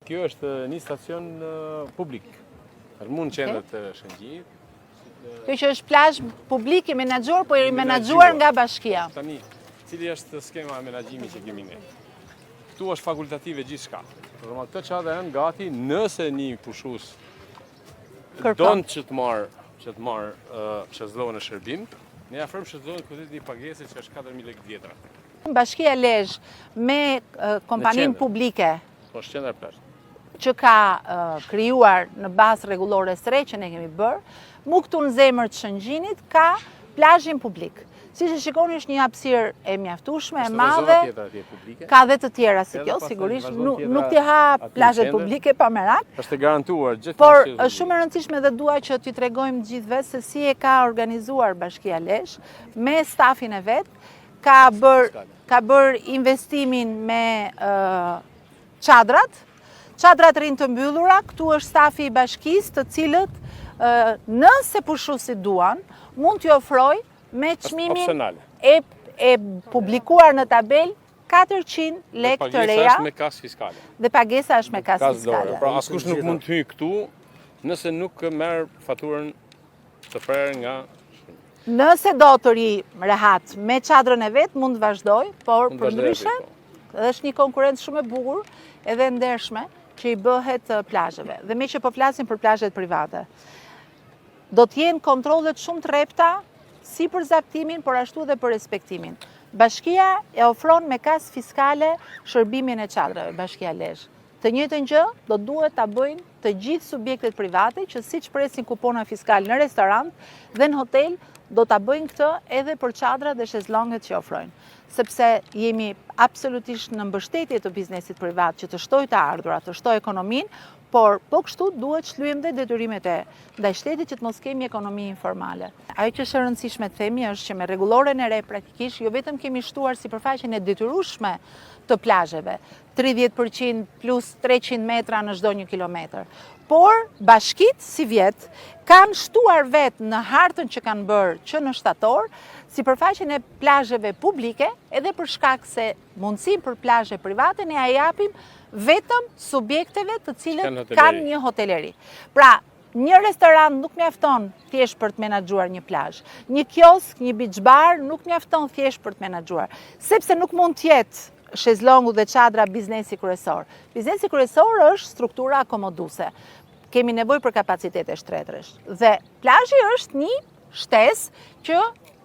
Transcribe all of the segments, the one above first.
Kjo është një stacion publik. Mund qendër të Shëngjit. Kjo që është plazh publik i menaxhuar, po i menaxhuar nga bashkia. Tani, cili është skema e menaxhimit që kemi ne? Këtu është fakultative gjithçka. Normal këtë çadra janë gati nëse një pushues don që të marr shëzllohën e shërbim, ne afrojmë shëzllohën këtë një pagesë që është 4.000 lekë vjetra. Bashkia Lezhë me kompaninë publike është qendra plazh që ka krijuar në bazë rregullore së që ne kemi bërë, mu këtu në zemër të Shëngjinit ka plazhin publik. Si që shikoni është një hapësirë e mjaftueshme, e madhe, ka dhe të tjera si kjo, sigurisht nuk t'i ha plazhet publike pa merak. Është garantuar gjithmonë. Por është shumë e rëndësishme dhe dua që t'ju tregojmë gjithëve se si e ka organizuar Bashkia Lezhë me stafin e vet, ka bër investimin me çadrat rinë të mbyllura, këtu është stafi i bashkisë të cilët nëse pushuesit duan, mund t'ju ofroj me çmimin e publikuar në tabel 400 lekë të reja. Dhe pagesa është me kasë fiskale. Dhe pagesa është me kasë fiskale. Pra askush nuk mund të hyjë këtu nëse nuk merr faturën të prerë nga. Nëse do të ri rehat me çadrën e vet, mund të vazhdoj, por përndryshe është një konkurrencë shumë e bukur edhe ndershme që i bëhet plazheve. Dhe me që po flasim për plazhet private, do t'jenë kontrollet shumë të repta si për zaptimin, por ashtu dhe për respektimin. Bashkia e ofron me kasë fiskale shërbimin e çadrave, Bashkia Lezhë. Të njëjtën gjë do duhet ta bëjnë të gjithë subjektet private që siç presin kupona fiskale në restorant dhe në hotel, do ta bëjnë këtë edhe për çadrat dhe shezllonget që ofrojnë. Sepse jemi absolutisht në mbështetje të biznesit privat që të shtojë të ardhurat, të shtojë ekonominë, por po kështu duhet shlyejmë dhe detyrimet ndaj shtetit që të mos kemi ekonomi informale. Ajo që është e rëndësishme të themi është që me rregulloren e re praktikisht jo vetëm kemi shtuar sipërfaqen e detyrueshme të plazheve, 30% plus 300 metra në çdo 1 kilometër. Por bashkitë si vjet kanë shtuar vetë në hartën që kanë bërë që në shtator sipërfaqen e plazheve publike, edhe për shkak se mundësinë për plazhe private ne ja japim vetëm subjekteve të cilët kanë një hoteleri. Pra, një restorant nuk mjafton thjesht për të menaxhuar një plazh. Një kiosk, një beach bar nuk mjafton thjesht për të menaxhuar, sepse nuk mund të jetë shezllongu dhe çadra biznesi kryesor. Biznesi kryesor është struktura akomoduese. Kemi nevojë për kapacitete shtretësh. Dhe plazhi është një shtesë që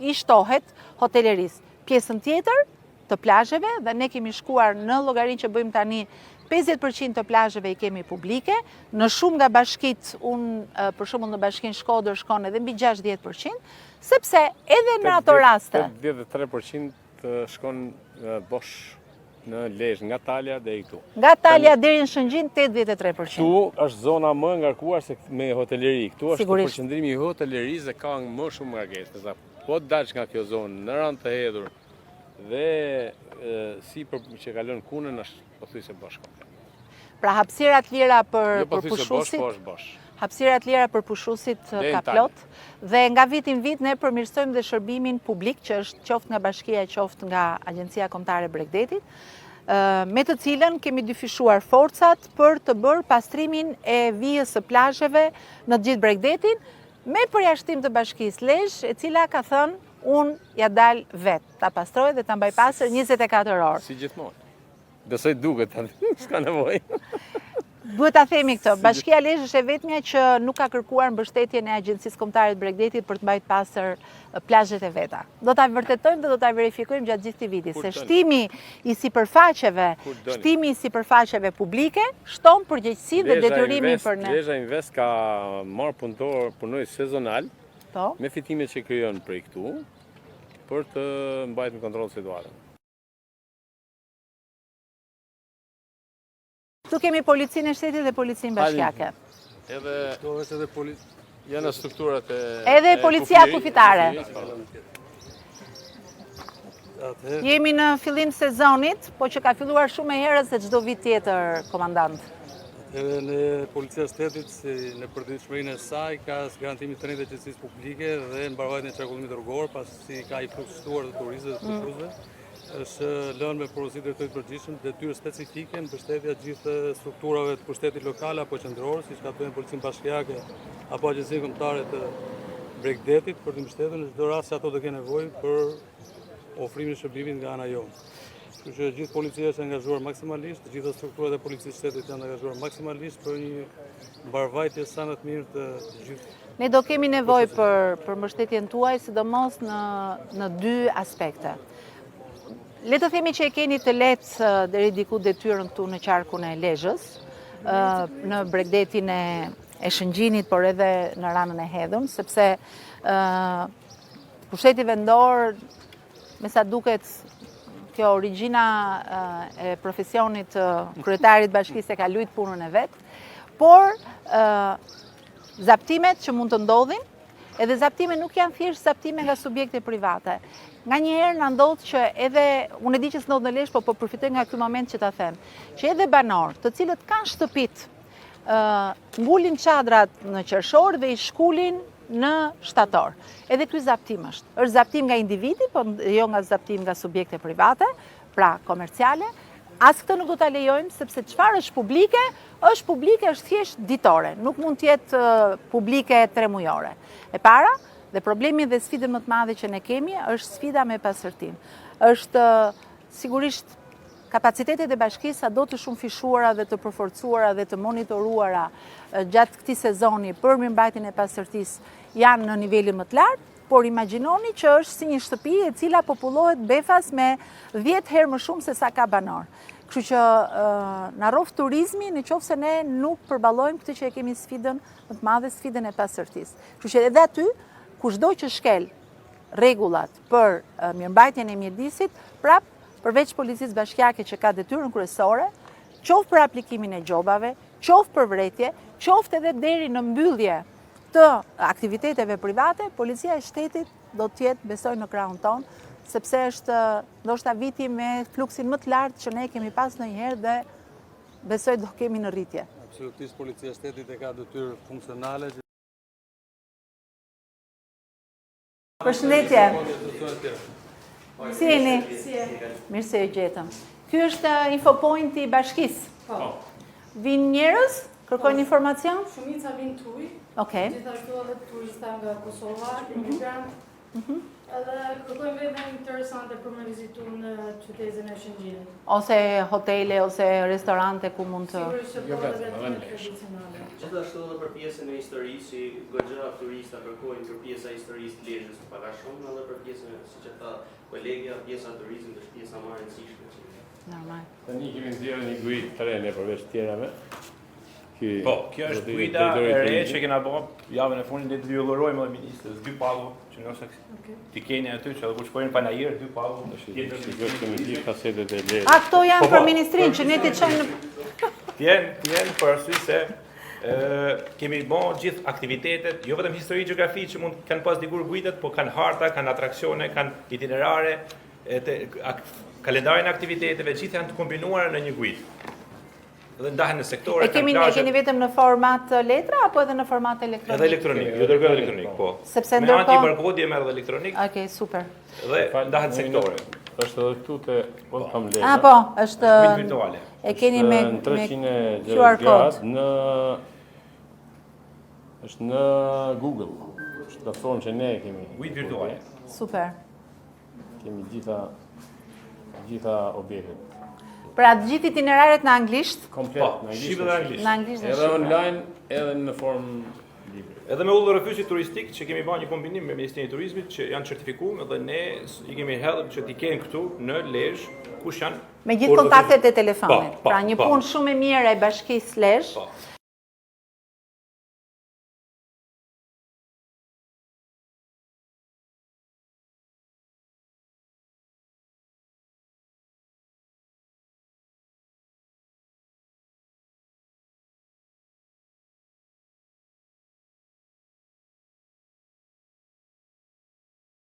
i shtohet hotelerisë. Pjesën tjetër të plazheve, dhe ne kemi shkuar në llogarinë që bëjmë tani, 50% të plazheve i kemi publike, në shumë nga bashkitë, unë për shembull në bashkinë Shkodër shkon edhe mbi 60%, sepse edhe në ato raste 83% shkon bosh në Lezhë, nga Talja deri këtu. Nga Talja deri në Shëngjin 83%. Këtu është zona më ngarkuar se me hoteleri. Këtu është përqendrimi i hotelerisë dhe ka më shumë ngarkesë. Po të dalësh nga kjo zonë në rand të hedhur dhe si për që kalon kunën është pothuajse bosh komplet. Pra hapësirat lira për pushuesit. Po është bosh. Hapësirat lira për pushuesit ka plot dhe nga vit në vit ne përmirësojmë dhe shërbimin publik që është qoftë nga bashkia, qoftë nga Agjencia Kombëtare e Bregdetit, me të cilën kemi dyfishuar forcat për të bërë pastrimin e vijës së plazheve në të gjithë Bregdetin, me përjashtim të Bashkisë Lezhë, e cila ka thënë unë ja dal vetë, ta pastroj dhe ta mbaj pastër 24 orë. Si gjithmonë. Besoj duket, s'ka nevojë. Duhet ta themi këtë, Bashkia Lezhë është e vetmja që nuk ka kërkuar mbështetjen e Agjencisë Kombëtare të Bregdetit për të mbajtur pastër plazhet e veta. Do ta vërtetojmë dhe do ta verifikojmë gjatë gjithë këtij viti, se shtimi i sipërfaqeve publike shton përgjegjësi dhe detyrimin për ne. Lezhë Invest ka marrë punonjës sezonal me fitimet që krijon prej këtu për të mbajtur në kontroll situatën. Tu kemi policinë e shtetit dhe policinë bashkiake. Janë strukturat e... Edhe policia kufitare. Jemi në fillim sezonit, po që ka filluar shumë e herët se çdo vit tjetër, komandant. Edhe në policia shtetit, në përditshmërinë e saj, ka garantimi të rëndë të qetësisë publike dhe mbarojtjen e qarkullimit rrugor, pasi ka i plotësuar të turistëve dhe pushuesve. është lënë me porosi drejtorit përgjithshëm detyrë specifike në mbështetje të gjithë strukturave të pushtetit lokal apo qendror, siç ka thënë Policinë Bashkiake apo Agjencinë Kombëtare të Bregdetit për të mbështetur në çdo rast që ato të kenë nevojë për ofrimin e shërbimit nga ana jonë. Kështu që gjithë policia është angazhuar maksimalisht, të gjitha strukturat e policisë shtetit janë angazhuar maksimalisht për një mbarvajtje sa më të mirë të gjithë. Ne do kemi nevojë për mbështetjen tuaj, sidomos në dy aspekte. Le të themi që e keni të lehtë deri diku detyrën këtu në qarkun e Lezhës, në Bregdetin e Shëngjinit, por edhe në ranën e Hedhën, sepse pushteti vendor, me sa duket, kjo origjina e profesionit kryetarit bashkisë e ka luajtur punën e vet, por zaptimet që mund të ndodhin, edhe zaptimet nuk janë thjesht zaptime nga subjekte private. Nganjëherë na ndodh që edhe, unë e di që s'ndodh në Lezhë, po përfitoj nga ky moment që ta them, që edhe banor, të cilët kanë shtëpit, ngulin çadrat në qershor dhe i shkulin në shtator. Edhe ky zaptim është zaptim nga individi, po jo nga zaptim nga subjekte private, pra komerciale. As këtë nuk do ta lejojmë, sepse çfarë është publike, është thjesht ditore, nuk mund të jetë publike 3 mujore. E para, dhe problemi dhe sfidën më të madhe që ne kemi, është sfida me pasërtin. Është sigurisht kapacitetet e bashkisë sa do të shumë fishuara dhe të përforcuara dhe të monitoruara gjatë këtij sezoni për mirëmbajtjen e pasërtisë janë në nivelin më të lartë, por imagjinoni që është si një shtëpi e cila popullohet befas me 10 herë më shumë se sa ka banor. Kështu që na rrof turizmi nëse ne nuk përballojmë këtë që e kemi sfidën më të madhe, sfidën e pasërtisë. Kështu që edhe aty, kushdo që shkel rregullat për mirëmbajtjen e mjedisit, prap përveç policisë bashkiake që ka detyrën kryesore, qoftë për aplikimin e gjobave, qoftë për vretje, qoftë edhe deri në mbyllje të aktiviteteve private, policia e shtetit do të jetë, besoj, në krahun ton, sepse është ndoshta viti me fluksin më të lartë që ne kemi pas ndonjëherë dhe besoj do kemi në rritje. Absolutisht policia e shtetit e ka detyrë funksionale. Përshëndetje. Si jeni? Mirë se ju gjetëm. Ky është infopointi i bashkisë. Po. Vinë njerëz? Kërkojnë informacion? Shumica vinë tuj, Okej. gjithashtu edhe turista nga Kosova, imigrant, edhe kërkojmë edhe interesante për me vizitu në qytetin e Shëngjinit. Ose hotele, ose restorante ku mund të... Sigurisht që Jo po vetëm, edhe edhe në të tradicionale. Gjithashtu edhe për pjesën e historisë, që goxha turista kërkojnë për pjesa e historisë të Lezhës pak a shumë, edhe për pjesën, siç e tha kolegja, pjesa e turizmit është pjesa më e rëndësishme. Normal. Tani kemi nxjerrë një gujë të re përveç tjerave. Po, kjo është guida e re që kena bërë javën e fundit, ne të ju urojmë edhe ministrës 2 pallo, që nëse ti keni aty që edhe kur shkojnë panajër 2 pallo, Kjo kemi gjithë kasetet e Lezhës. A, këto janë për ministrinë që ne t'i çojmë në... Tjenë për arsye se kemi bërë gjithë aktivitetet, jo vetëm histori, gjeografi që mund kanë pas dikur guidet, po kanë harta, kanë atraksione, kanë itinerare, kalendarin e aktiviteteve, gjithë janë të kombinuara në një guidë. Dhe ndahen në sektore, E keni vetëm në format letra apo edhe në format elektronik? Edhe elektronik, jo dërgoj elektronik, po. Sepse me ndërkohë- anti-barkodje merr edhe elektronik Okej, super. dhe ndahen sektore. Është edhe këtu te kam Lezhë. Ah, po, është... Guidë virtuale. E keni me Në 360 QR code. gradë është në Google. Është platformë që ne kemi. Guidë virtuale. Super. Kemi gjitha objektet. Pra të gjithë itineraret në anglisht, Komplet Po, në shqipe anglisht. dhe anglisht. në anglisht dhe Edhe shqiptar. online, edhe në formë libri. Edhe me udhërrëfyesi turistik që kemi bërë një kombinim me Ministrinë e Turizmit që janë certifikuar dhe ne i kemi hedhur që t'i kenë këtu në Lezhë kush janë Me gjithë kontaktet e telefonit. Po, Pra një po. punë shumë e mirë e bashkisë Lezhë, Po.